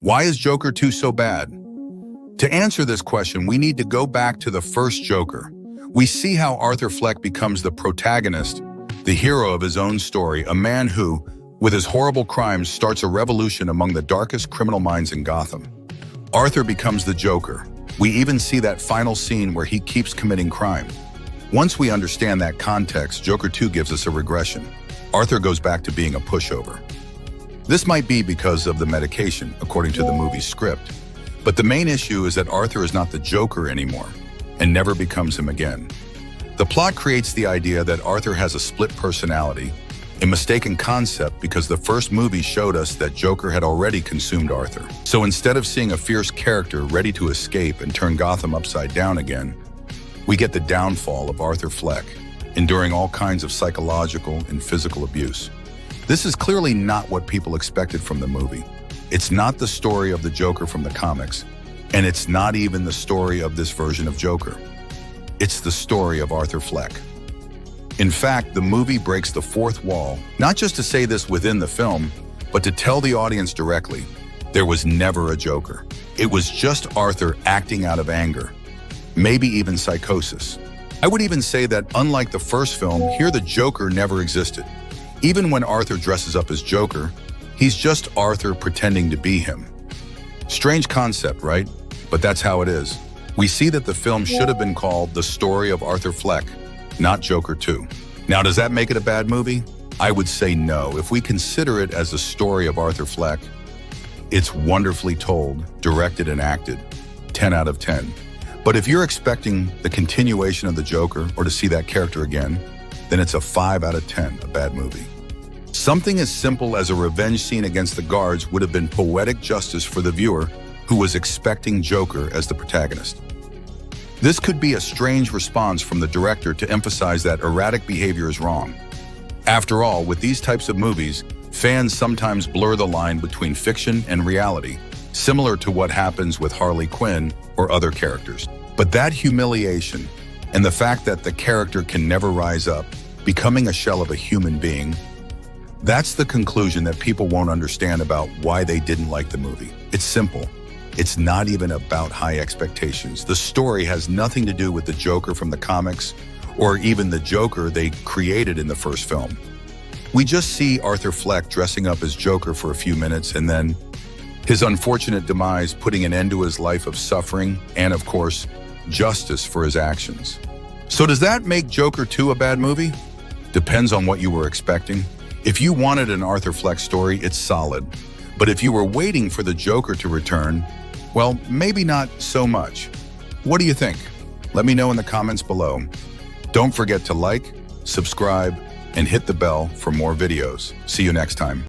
Why is Joker 2 so bad? To answer this question, we need to go back to the first Joker. We see how Arthur Fleck becomes the protagonist, the hero of his own story, a man who, with his horrible crimes, starts a revolution among the darkest criminal minds in Gotham. Arthur becomes the Joker. We even see that final scene where he keeps committing crime. Once we understand that context, Joker 2 gives us a regression. Arthur goes back to being a pushover. This might be because of the medication, according to the movie's script. But the main issue is that Arthur is not the Joker anymore, and never becomes him again. The plot creates the idea that Arthur has a split personality, a mistaken concept because the first movie showed us that Joker had already consumed Arthur. So instead of seeing a fierce character ready to escape and turn Gotham upside down again, we get the downfall of Arthur Fleck, enduring all kinds of psychological and physical abuse. This is clearly not what people expected from the movie. It's not the story of the Joker from the comics, and it's not even the story of this version of Joker. It's the story of Arthur Fleck. In fact, the movie breaks the fourth wall, not just to say this within the film, but to tell the audience directly, there was never a Joker. It was just Arthur acting out of anger, maybe even psychosis. I would even say that unlike the first film, here the Joker never existed. Even when Arthur dresses up as Joker, he's just Arthur pretending to be him. Strange concept, right? But that's how it is. We see that the film should have been called The Story of Arthur Fleck, not Joker 2. Now, does that make it a bad movie? I would say no. If we consider it as the story of Arthur Fleck, it's wonderfully told, directed, and acted. 10 out of 10. But if you're expecting the continuation of the Joker or to see that character again, then it's a 5 out of 10, a bad movie. Something as simple as a revenge scene against the guards would have been poetic justice for the viewer who was expecting Joker as the protagonist. This could be a strange response from the director to emphasize that erratic behavior is wrong. After all, with these types of movies, fans sometimes blur the line between fiction and reality, similar to what happens with Harley Quinn or other characters. But that humiliation and the fact that the character can never rise up, becoming a shell of a human being, that's the conclusion that people won't understand about why they didn't like the movie. It's simple. It's not even about high expectations. The story has nothing to do with the Joker from the comics or even the Joker they created in the first film. We just see Arthur Fleck dressing up as Joker for a few minutes and then his unfortunate demise putting an end to his life of suffering and, of course, justice for his actions. So does that make Joker 2 a bad movie? Depends on what you were expecting. If you wanted an Arthur Fleck story, it's solid. But if you were waiting for the Joker to return, well, maybe not so much. What do you think? Let me know in the comments below. Don't forget to like, subscribe, and hit the bell for more videos. See you next time.